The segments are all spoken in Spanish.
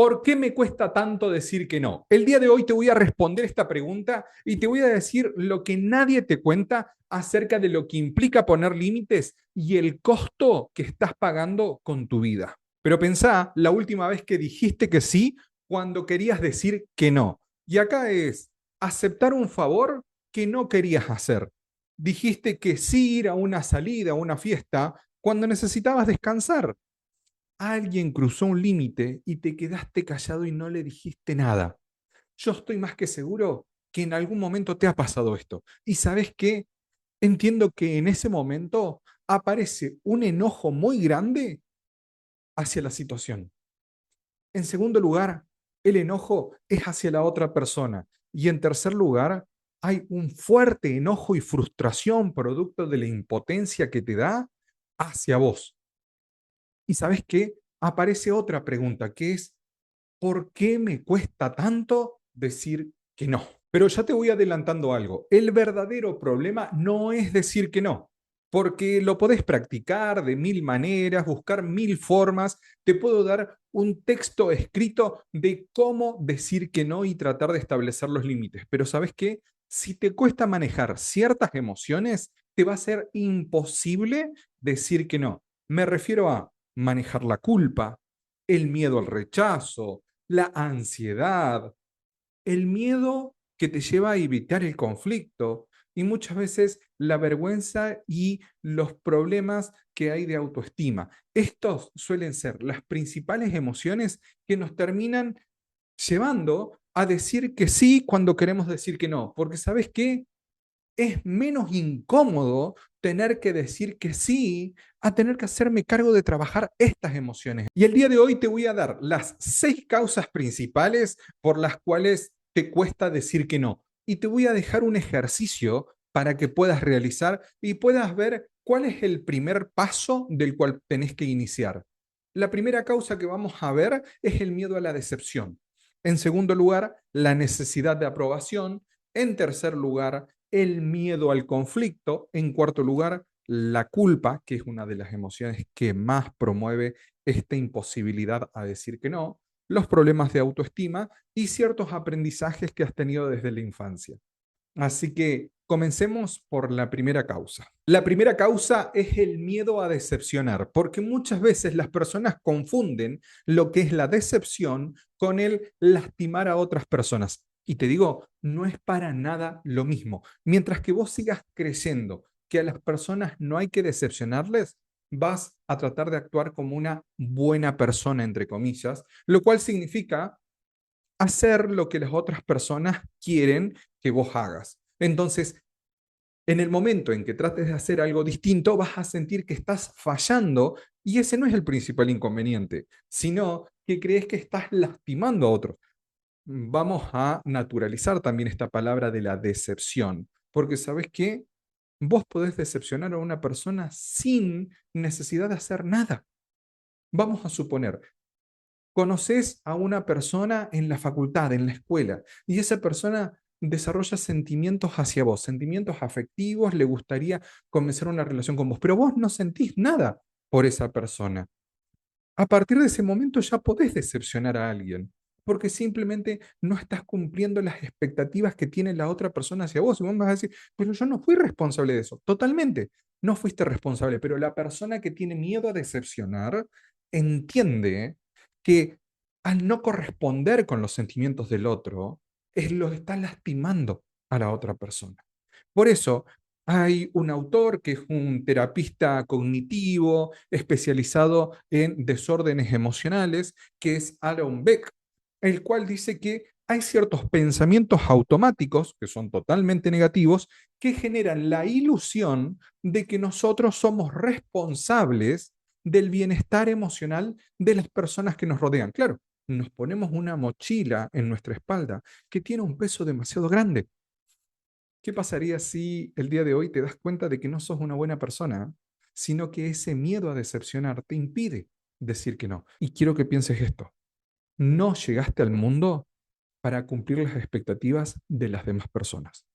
¿Por qué me cuesta tanto decir que no? El día de hoy te voy a responder esta pregunta y te voy a decir lo que nadie te cuenta acerca de lo que implica poner límites y el costo que estás pagando con tu vida. Pero pensá la última vez que dijiste que sí cuando querías decir que no. Y acá es aceptar un favor que no querías hacer. Dijiste que sí ir a una salida, a una fiesta, cuando necesitabas descansar. Alguien cruzó un límite y te quedaste callado y no le dijiste nada. Yo estoy más que seguro que en algún momento te ha pasado esto. Y sabes qué, entiendo que en ese momento aparece un enojo muy grande hacia la situación. En segundo lugar, el enojo es hacia la otra persona. Y en tercer lugar, hay un fuerte enojo y frustración producto de la impotencia que te da hacia vos. Y sabes qué, aparece otra pregunta que es, ¿por qué me cuesta tanto decir que no? Pero ya te voy adelantando algo. El verdadero problema no es decir que no, porque lo podés practicar de mil maneras, buscar mil formas. Te puedo dar un texto escrito de cómo decir que no y tratar de establecer los límites. Pero ¿sabes qué? Si te cuesta manejar ciertas emociones, te va a ser imposible decir que no. Me refiero a manejar la culpa, el miedo al rechazo, la ansiedad, el miedo que te lleva a evitar el conflicto y muchas veces la vergüenza y los problemas que hay de autoestima. Estos suelen ser las principales emociones que nos terminan llevando a decir que sí cuando queremos decir que no, porque ¿sabes qué? Es menos incómodo tener que decir que sí a tener que hacerme cargo de trabajar estas emociones. Y el día de hoy te voy a dar las 6 causas principales por las cuales te cuesta decir que no. Y te voy a dejar un ejercicio para que puedas realizar y puedas ver cuál es el primer paso del cual tenés que iniciar. La primera causa que vamos a ver es el miedo a la decepción. En segundo lugar, la necesidad de aprobación. En tercer lugar, el miedo al conflicto. En cuarto lugar, la culpa, que es una de las emociones que más promueve esta imposibilidad a decir que no, los problemas de autoestima y ciertos aprendizajes que has tenido desde la infancia. Así que comencemos por la primera causa. La primera causa es el miedo a decepcionar, porque muchas veces las personas confunden lo que es la decepción con el lastimar a otras personas. Y te digo, no es para nada lo mismo. Mientras que vos sigas creyendo que a las personas no hay que decepcionarles, vas a tratar de actuar como una buena persona, entre comillas, lo cual significa hacer lo que las otras personas quieren que vos hagas. Entonces, en el momento en que trates de hacer algo distinto, vas a sentir que estás fallando y ese no es el principal inconveniente, sino que crees que estás lastimando a otros. Vamos a naturalizar también esta palabra de la decepción, porque sabes que vos podés decepcionar a una persona sin necesidad de hacer nada. Vamos a suponer, conoces a una persona en la facultad, en la escuela, y esa persona desarrolla sentimientos hacia vos, sentimientos afectivos, le gustaría comenzar una relación con vos, pero vos no sentís nada por esa persona. A partir de ese momento ya podés decepcionar a alguien, porque simplemente no estás cumpliendo las expectativas que tiene la otra persona hacia vos. Y vos me vas a decir, pero yo no fui responsable de eso. Totalmente, no fuiste responsable, pero la persona que tiene miedo a decepcionar entiende que al no corresponder con los sentimientos del otro, es lo que está lastimando a la otra persona. Por eso, hay un autor que es un terapista cognitivo especializado en desórdenes emocionales, que es Aaron Beck, el cual dice que hay ciertos pensamientos automáticos, que son totalmente negativos, que generan la ilusión de que nosotros somos responsables del bienestar emocional de las personas que nos rodean. Claro, nos ponemos una mochila en nuestra espalda que tiene un peso demasiado grande. ¿Qué pasaría si el día de hoy te das cuenta de que no sos una buena persona, sino que ese miedo a decepcionar te impide decir que no? Y quiero que pienses esto. No llegaste al mundo para cumplir las expectativas de las demás personas.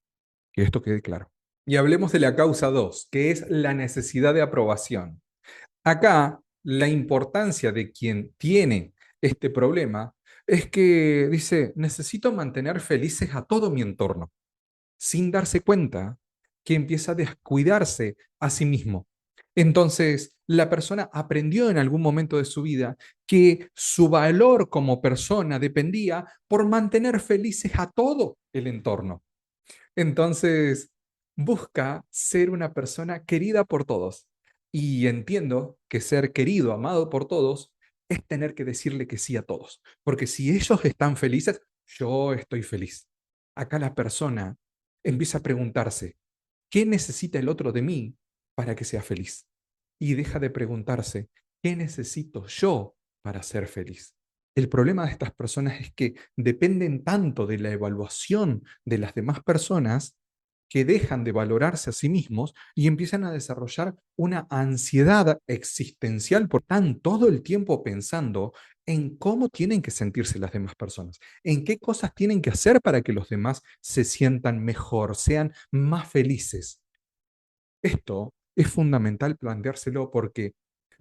Que esto quede claro. Y hablemos de la causa 2, que es la necesidad de aprobación. Acá, la importancia de quien tiene este problema es que dice, necesito mantener felices a todo mi entorno, sin darse cuenta que empieza a descuidarse a sí mismo. Entonces, la persona aprendió en algún momento de su vida que su valor como persona dependía por mantener felices a todo el entorno. Entonces, busca ser una persona querida por todos. Y entiendo que ser querido, amado por todos, es tener que decirle que sí a todos. Porque si ellos están felices, yo estoy feliz. Acá la persona empieza a preguntarse, ¿qué necesita el otro de mí para que sea feliz? Y deja de preguntarse, ¿qué necesito yo para ser feliz? El problema de estas personas es que dependen tanto de la evaluación de las demás personas que dejan de valorarse a sí mismos y empiezan a desarrollar una ansiedad existencial por están todo el tiempo pensando en cómo tienen que sentirse las demás personas, en qué cosas tienen que hacer para que los demás se sientan mejor, sean más felices. Esto es fundamental planteárselo porque,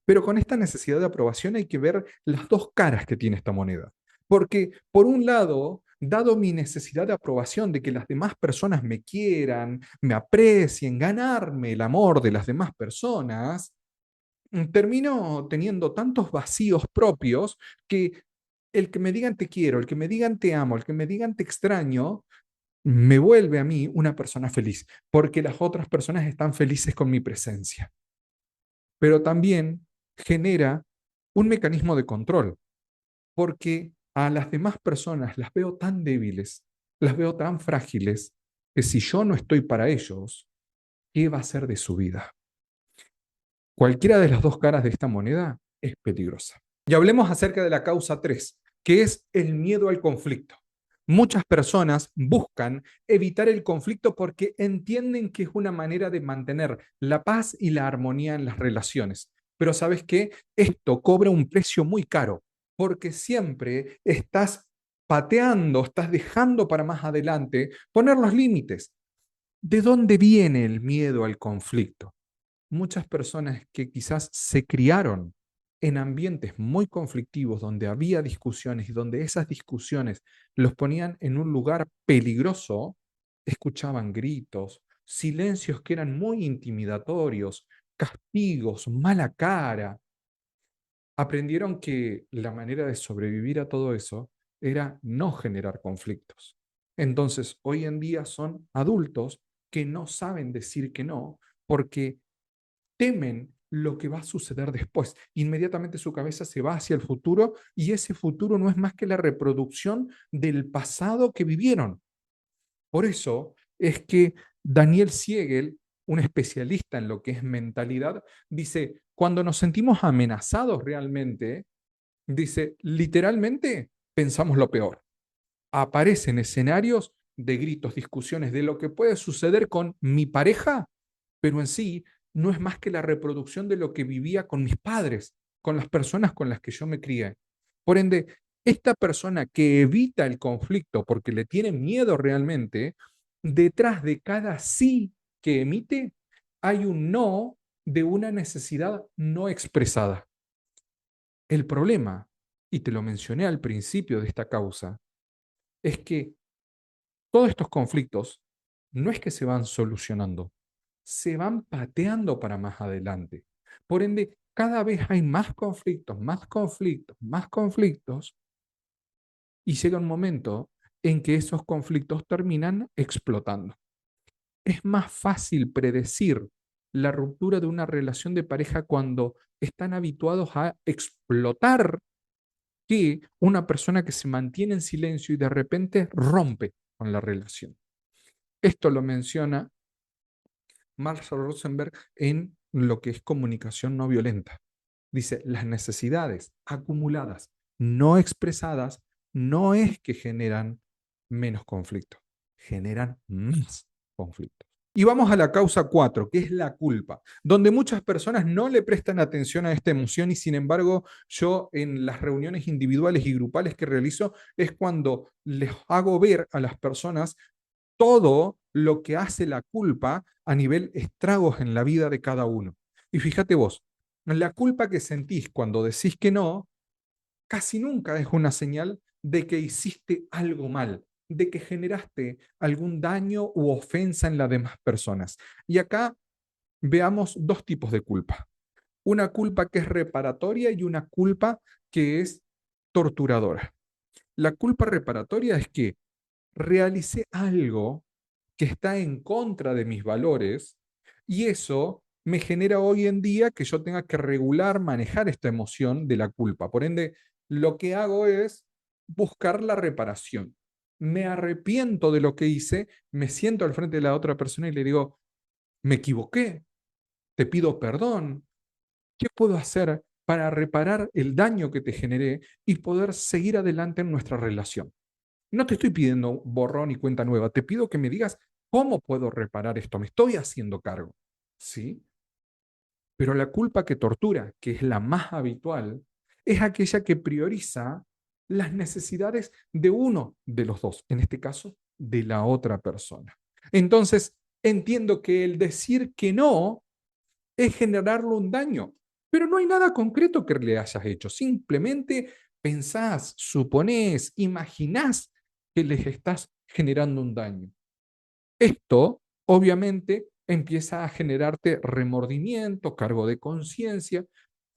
pero con esta necesidad de aprobación hay que ver las dos caras que tiene esta moneda. Porque, por un lado, dado mi necesidad de aprobación, de que las demás personas me quieran, me aprecien, ganarme el amor de las demás personas, termino teniendo tantos vacíos propios que el que me digan te quiero, el que me digan te amo, el que me digan te extraño, me vuelve a mí una persona feliz, porque las otras personas están felices con mi presencia. Pero también genera un mecanismo de control, porque a las demás personas las veo tan débiles, las veo tan frágiles, que si yo no estoy para ellos, ¿qué va a ser de su vida? Cualquiera de las dos caras de esta moneda es peligrosa. Y hablemos acerca de la causa 3, que es el miedo al conflicto. Muchas personas buscan evitar el conflicto porque entienden que es una manera de mantener la paz y la armonía en las relaciones. Pero ¿sabes qué? Esto cobra un precio muy caro porque siempre estás pateando, estás dejando para más adelante poner los límites. ¿De dónde viene el miedo al conflicto? Muchas personas que quizás se criaron en ambientes muy conflictivos, donde había discusiones y donde esas discusiones los ponían en un lugar peligroso, escuchaban gritos, silencios que eran muy intimidatorios, castigos, mala cara. Aprendieron que la manera de sobrevivir a todo eso era no generar conflictos. Entonces, hoy en día son adultos que no saben decir que no porque temen lo que va a suceder después. Inmediatamente su cabeza se va hacia el futuro y ese futuro no es más que la reproducción del pasado que vivieron. Por eso es que Daniel Siegel, un especialista en lo que es mentalidad, dice, cuando nos sentimos amenazados realmente, dice, literalmente pensamos lo peor. Aparecen escenarios de gritos, discusiones de lo que puede suceder con mi pareja, pero en sí no es más que la reproducción de lo que vivía con mis padres, con las personas con las que yo me crié. Por ende, esta persona que evita el conflicto porque le tiene miedo realmente, detrás de cada sí que emite hay un no de una necesidad no expresada. El problema, y te lo mencioné al principio de esta causa, es que todos estos conflictos no es que se van solucionando, se van pateando para más adelante. Por ende, cada vez hay más conflictos, más conflictos, más conflictos, y llega un momento en que esos conflictos terminan explotando. Es más fácil predecir la ruptura de una relación de pareja cuando están habituados a explotar que una persona que se mantiene en silencio y de repente rompe con la relación. Esto lo menciona Marshall Rosenberg en lo que es comunicación no violenta. Dice, las necesidades acumuladas, no expresadas, no es que generan menos conflicto, generan más conflicto. Y vamos a la causa 4, que es la culpa, donde muchas personas no le prestan atención a esta emoción y sin embargo yo en las reuniones individuales y grupales que realizo es cuando les hago ver a las personas todo lo que hace la culpa a nivel estragos en la vida de cada uno. Y fíjate vos, la culpa que sentís cuando decís que no, casi nunca es una señal de que hiciste algo mal, de que generaste algún daño u ofensa en las demás personas. Y acá veamos dos tipos de culpa. Una culpa que es reparatoria y una culpa que es torturadora. La culpa reparatoria es que realicé algo que está en contra de mis valores y eso me genera hoy en día que yo tenga que regular, manejar esta emoción de la culpa. Por ende, lo que hago es buscar la reparación. Me arrepiento de lo que hice, me siento al frente de la otra persona y le digo, me equivoqué, te pido perdón, ¿qué puedo hacer para reparar el daño que te generé y poder seguir adelante en nuestra relación? No te estoy pidiendo borrón y cuenta nueva, te pido que me digas cómo puedo reparar esto, me estoy haciendo cargo, ¿sí? Pero la culpa que tortura, que es la más habitual, es aquella que prioriza las necesidades de uno de los dos, en este caso, de la otra persona. Entonces, entiendo que el decir que no es generarle un daño, pero no hay nada concreto que le hayas hecho. Simplemente pensás, suponés, imaginás que les estás generando un daño. Esto, obviamente, empieza a generarte remordimiento, cargo de conciencia.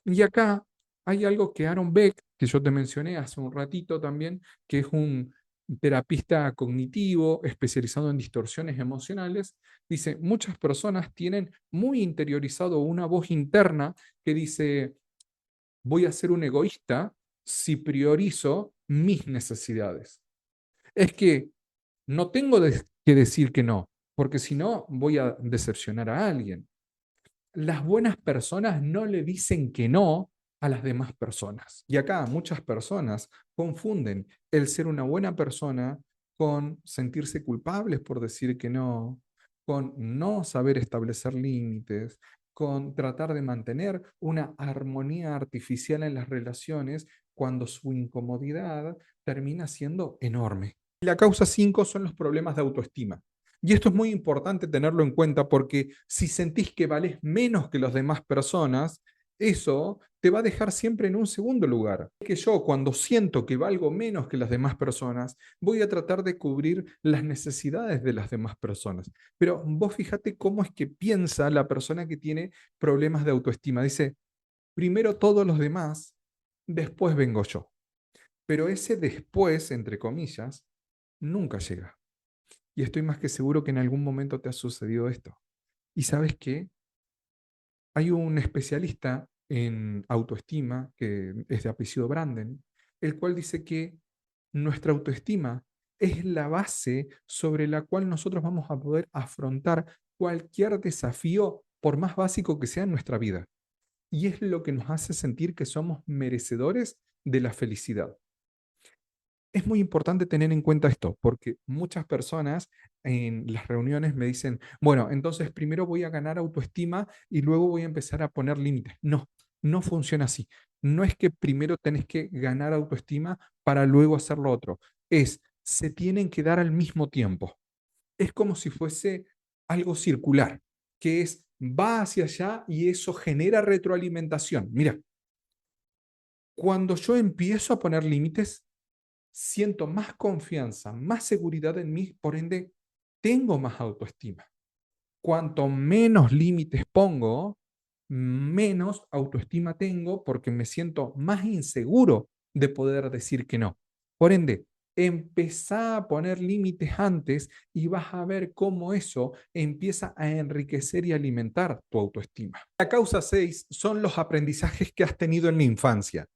Y acá hay algo que Aaron Beck, que yo te mencioné hace un ratito también, que es un terapista cognitivo especializado en distorsiones emocionales, dice, muchas personas tienen muy interiorizado una voz interna que dice, voy a ser un egoísta si priorizo mis necesidades. Es que no tengo que decir que no, porque si no voy a decepcionar a alguien. Las buenas personas no le dicen que no a las demás personas. Y acá muchas personas confunden el ser una buena persona con sentirse culpables por decir que no, con no saber establecer límites, con tratar de mantener una armonía artificial en las relaciones cuando su incomodidad termina siendo enorme. La causa 5 son los problemas de autoestima. Y esto es muy importante tenerlo en cuenta porque si sentís que valés menos que las demás personas, eso te va a dejar siempre en un segundo lugar. Que yo cuando siento que valgo menos que las demás personas, voy a tratar de cubrir las necesidades de las demás personas. Pero vos fíjate cómo es que piensa la persona que tiene problemas de autoestima. Dice, primero todos los demás, después vengo yo. Pero ese después, entre comillas, nunca llega. Y estoy más que seguro que en algún momento te ha sucedido esto. ¿Y sabes qué? Hay un especialista en autoestima que es de apellido Branden, el cual dice que nuestra autoestima es la base sobre la cual nosotros vamos a poder afrontar cualquier desafío, por más básico que sea en nuestra vida. Y es lo que nos hace sentir que somos merecedores de la felicidad. Es muy importante tener en cuenta esto, porque muchas personas en las reuniones me dicen, bueno, entonces primero voy a ganar autoestima y luego voy a empezar a poner límites. No, no funciona así. No es que primero tenés que ganar autoestima para luego hacer lo otro. Se tienen que dar al mismo tiempo. Es como si fuese algo circular, que va hacia allá y eso genera retroalimentación. Mira, cuando yo empiezo a poner límites, siento más confianza, más seguridad en mí, por ende, tengo más autoestima. Cuanto menos límites pongo, menos autoestima tengo porque me siento más inseguro de poder decir que no. Por ende, empezá a poner límites antes y vas a ver cómo eso empieza a enriquecer y alimentar tu autoestima. La causa 6 son los aprendizajes que has tenido en la infancia.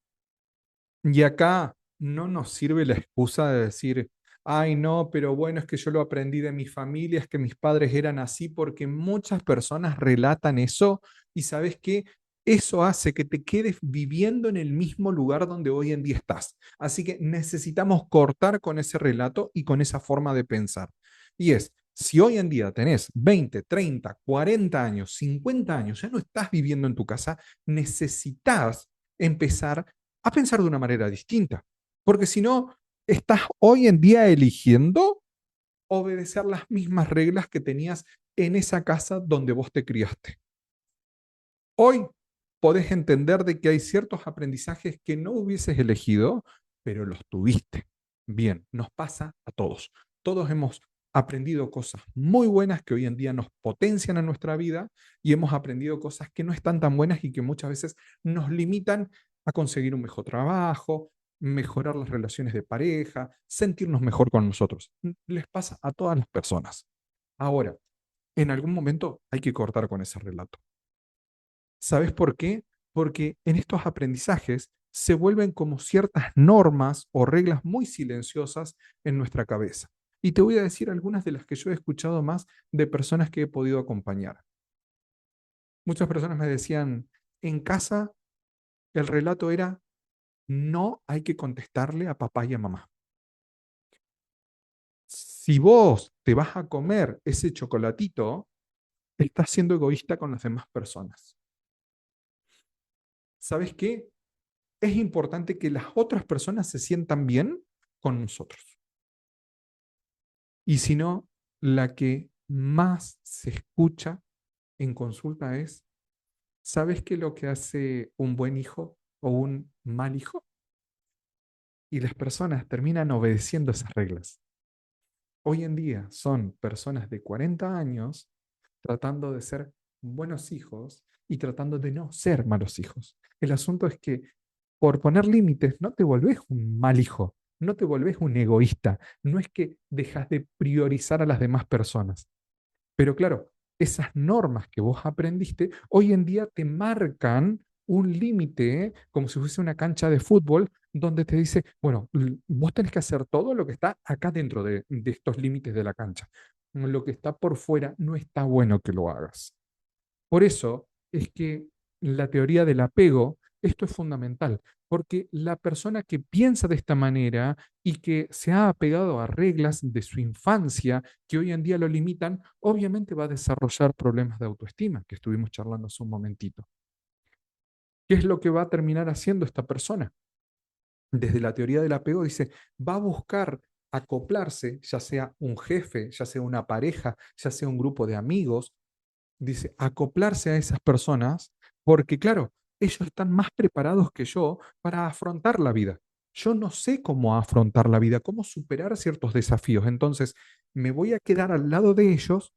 Y acá no nos sirve la excusa de decir, ay, no, pero bueno, es que yo lo aprendí de mi familia, es que mis padres eran así, porque muchas personas relatan eso y sabes que eso hace que te quedes viviendo en el mismo lugar donde hoy en día estás. Así que necesitamos cortar con ese relato y con esa forma de pensar. Y si hoy en día tenés 20, 30, 40 años, 50 años, ya no estás viviendo en tu casa, necesitas empezar a pensar de una manera distinta. Porque si no, estás hoy en día eligiendo obedecer las mismas reglas que tenías en esa casa donde vos te criaste. Hoy podés entender de que hay ciertos aprendizajes que no hubieses elegido, pero los tuviste. Bien, nos pasa a todos. Todos hemos aprendido cosas muy buenas que hoy en día nos potencian en nuestra vida y hemos aprendido cosas que no están tan buenas y que muchas veces nos limitan a conseguir un mejor trabajo, mejorar las relaciones de pareja, sentirnos mejor con nosotros. Les pasa a todas las personas. Ahora, en algún momento hay que cortar con ese relato. ¿Sabes por qué? Porque en estos aprendizajes se vuelven como ciertas normas o reglas muy silenciosas en nuestra cabeza. Y te voy a decir algunas de las que yo he escuchado más de personas que he podido acompañar. Muchas personas me decían, en casa el relato era, no hay que contestarle a papá y a mamá. Si vos te vas a comer ese chocolatito, estás siendo egoísta con las demás personas. ¿Sabes qué? Es importante que las otras personas se sientan bien con nosotros. Y si no, la que más se escucha en consulta es, ¿sabes qué es lo que hace un buen hijo o un mal hijo? Y las personas terminan obedeciendo esas reglas. Hoy en día son personas de 40 años tratando de ser buenos hijos y tratando de no ser malos hijos. El asunto es que por poner límites no te volvés un mal hijo, no te volvés un egoísta, no es que dejas de priorizar a las demás personas. Pero claro, esas normas que vos aprendiste hoy en día te marcan un límite, como si fuese una cancha de fútbol, donde te dice, bueno, vos tenés que hacer todo lo que está acá dentro de estos límites de la cancha. Lo que está por fuera no está bueno que lo hagas. Por eso es que la teoría del apego, esto es fundamental, porque la persona que piensa de esta manera y que se ha apegado a reglas de su infancia que hoy en día lo limitan, obviamente va a desarrollar problemas de autoestima, que estuvimos charlando hace un momentito. ¿Qué es lo que va a terminar haciendo esta persona? Desde la teoría del apego dice, va a buscar acoplarse, ya sea un jefe, ya sea una pareja, ya sea un grupo de amigos, dice, acoplarse a esas personas, porque claro, ellos están más preparados que yo para afrontar la vida. Yo no sé cómo afrontar la vida, cómo superar ciertos desafíos. Entonces, me voy a quedar al lado de ellos,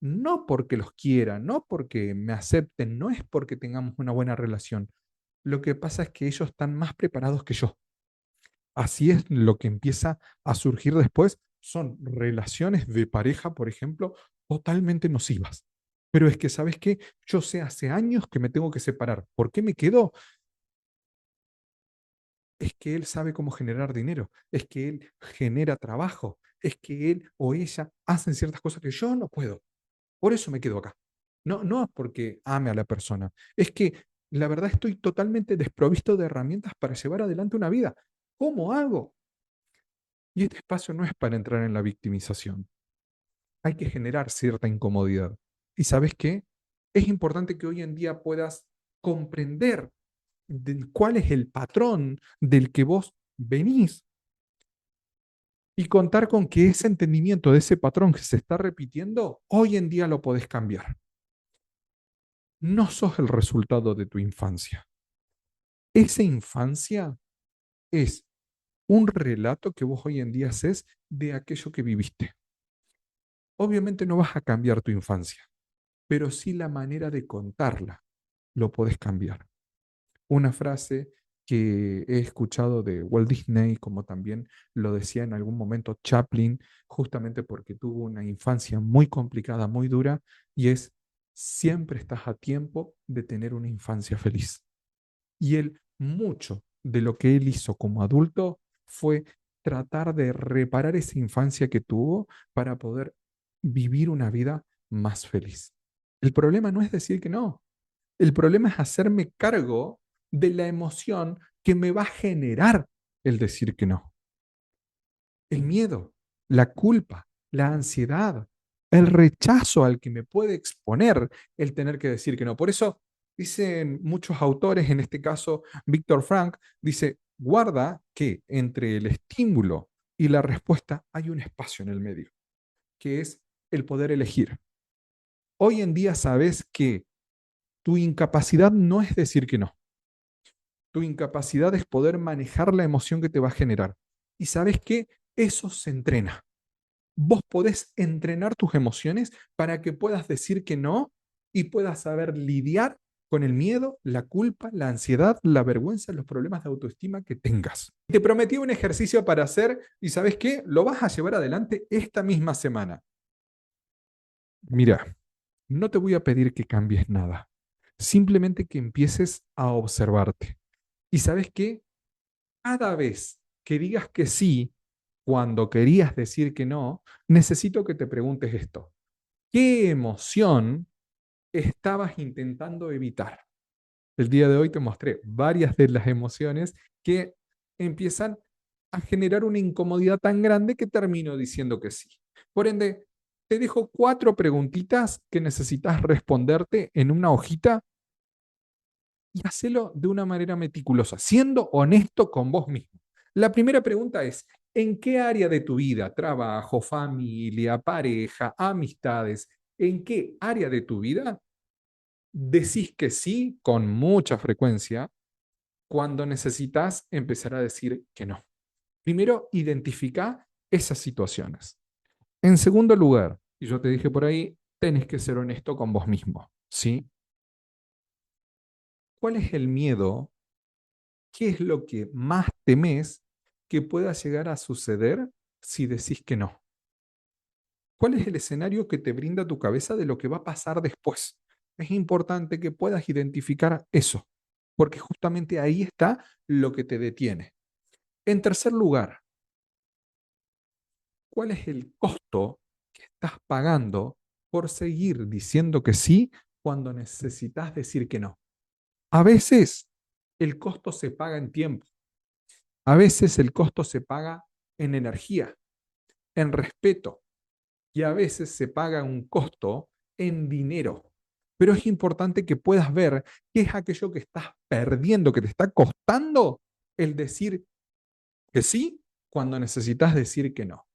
no porque los quiera, no porque me acepten, no es porque tengamos una buena relación. Lo que pasa es que ellos están más preparados que yo. Así es lo que empieza a surgir después. Son relaciones de pareja, por ejemplo, totalmente nocivas. Pero es que, ¿sabes qué? Yo sé hace años que me tengo que separar. ¿Por qué me quedo? Es que él sabe cómo generar dinero, es que él genera trabajo, es que él o ella hacen ciertas cosas que yo no puedo. Por eso me quedo acá. No, no es porque ame a la persona, es que la verdad estoy totalmente desprovisto de herramientas para llevar adelante una vida. ¿Cómo hago? Y este espacio no es para entrar en la victimización. Hay que generar cierta incomodidad. ¿Y sabes qué? Es importante que hoy en día puedas comprender cuál es el patrón del que vos venís y contar con que ese entendimiento de ese patrón que se está repitiendo, hoy en día lo podés cambiar. No sos el resultado de tu infancia. Esa infancia es un relato que vos hoy en día haces de aquello que viviste. Obviamente no vas a cambiar tu infancia, pero sí la manera de contarla lo podés cambiar. Una frase que he escuchado de Walt Disney, como también lo decía en algún momento Chaplin, justamente porque tuvo una infancia muy complicada, muy dura, y es, siempre estás a tiempo de tener una infancia feliz. Y él, mucho de lo que él hizo como adulto fue tratar de reparar esa infancia que tuvo para poder vivir una vida más feliz. El problema no es decir que no, el problema es hacerme cargo de la emoción que me va a generar el decir que no. El miedo, la culpa, la ansiedad, el rechazo al que me puede exponer el tener que decir que no. Por eso dicen muchos autores, en este caso Víctor Frank, dice, guarda que entre el estímulo y la respuesta hay un espacio en el medio, que es el poder elegir. Hoy en día sabes que tu incapacidad no es decir que no. Tu incapacidad es poder manejar la emoción que te va a generar. Y ¿sabes qué? Eso se entrena. Vos podés entrenar tus emociones para que puedas decir que no y puedas saber lidiar con el miedo, la culpa, la ansiedad, la vergüenza, los problemas de autoestima que tengas. Te prometí un ejercicio para hacer y ¿sabes qué? Lo vas a llevar adelante esta misma semana. Mira, no te voy a pedir que cambies nada, simplemente que empieces a observarte. Y ¿sabes qué? Cada vez que digas que sí, cuando querías decir que no, necesito que te preguntes esto. ¿Qué emoción estabas intentando evitar? El día de hoy te mostré varias de las emociones que empiezan a generar una incomodidad tan grande que termino diciendo que sí. Por ende, te dejo 4 preguntitas que necesitas responderte en una hojita y hacelo de una manera meticulosa, siendo honesto con vos mismo. La primera pregunta es, ¿en qué área de tu vida, trabajo, familia, pareja, amistades, en qué área de tu vida decís que sí con mucha frecuencia cuando necesitas empezar a decir que no? Primero, identifica esas situaciones. En segundo lugar, y yo te dije por ahí, tenés que ser honesto con vos mismo, ¿sí? ¿Cuál es el miedo? ¿Qué es lo que más temes que pueda llegar a suceder si decís que no? ¿Cuál es el escenario que te brinda tu cabeza de lo que va a pasar después? Es importante que puedas identificar eso, porque justamente ahí está lo que te detiene. En tercer lugar, ¿cuál es el costo que estás pagando por seguir diciendo que sí cuando necesitas decir que no? A veces el costo se paga en tiempo, a veces el costo se paga en energía, en respeto, y a veces se paga un costo en dinero. Pero es importante que puedas ver qué es aquello que estás perdiendo, que te está costando el decir que sí cuando necesitas decir que no.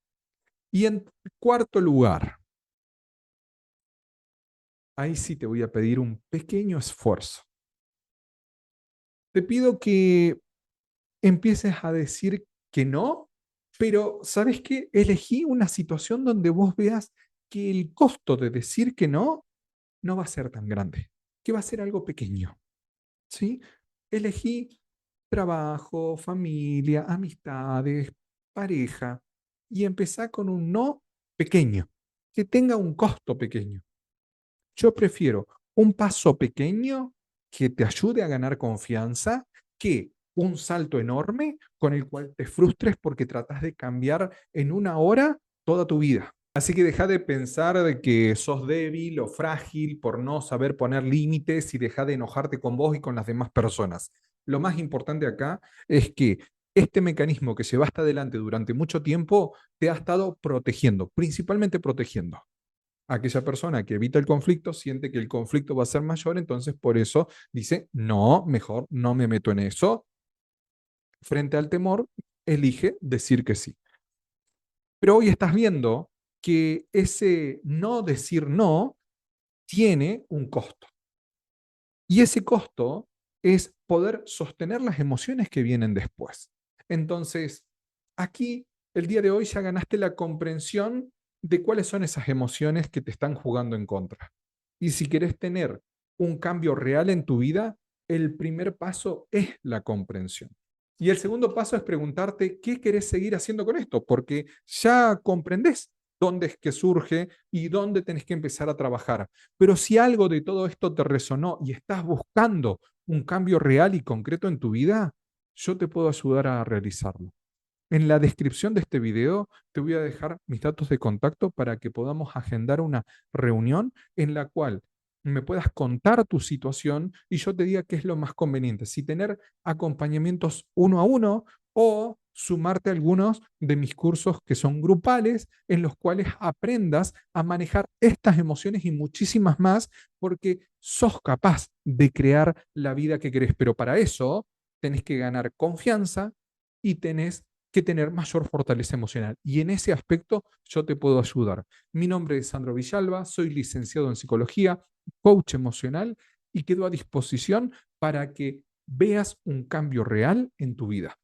Y en cuarto lugar, ahí sí te voy a pedir un pequeño esfuerzo. Te pido que empieces a decir que no, pero ¿sabes qué? Elegí una situación donde vos veas que el costo de decir que no va a ser tan grande, que va a ser algo pequeño, ¿sí? Elegí trabajo, familia, amistades, pareja, y empezá con un no pequeño, que tenga un costo pequeño. Yo prefiero un paso pequeño que te ayude a ganar confianza que un salto enorme con el cual te frustres porque tratas de cambiar en una hora toda tu vida. Así que deja de pensar de que sos débil o frágil por no saber poner límites y deja de enojarte con vos y con las demás personas. Lo más importante acá es que este mecanismo que llevaste adelante durante mucho tiempo te ha estado protegiendo, principalmente protegiendo. Aquella persona que evita el conflicto siente que el conflicto va a ser mayor, entonces por eso dice, no, mejor no me meto en eso. Frente al temor, elige decir que sí. Pero hoy estás viendo que ese no decir no tiene un costo. Y ese costo es poder sostener las emociones que vienen después. Entonces, aquí, el día de hoy ya ganaste la comprensión de cuáles son esas emociones que te están jugando en contra. Y si quieres tener un cambio real en tu vida, el primer paso es la comprensión. Y el segundo paso es preguntarte qué querés seguir haciendo con esto, porque ya comprendés dónde es que surge y dónde tenés que empezar a trabajar. Pero si algo de todo esto te resonó y estás buscando un cambio real y concreto en tu vida, yo te puedo ayudar a realizarlo. En la descripción de este video te voy a dejar mis datos de contacto para que podamos agendar una reunión en la cual me puedas contar tu situación y yo te diga qué es lo más conveniente, si tener acompañamientos uno a uno o sumarte a algunos de mis cursos que son grupales en los cuales aprendas a manejar estas emociones y muchísimas más porque sos capaz de crear la vida que querés, pero para eso tenés que ganar confianza y tenés que tener mayor fortaleza emocional. Y en ese aspecto yo te puedo ayudar. Mi nombre es Sandro Villalba, soy licenciado en psicología, coach emocional y quedo a disposición para que veas un cambio real en tu vida.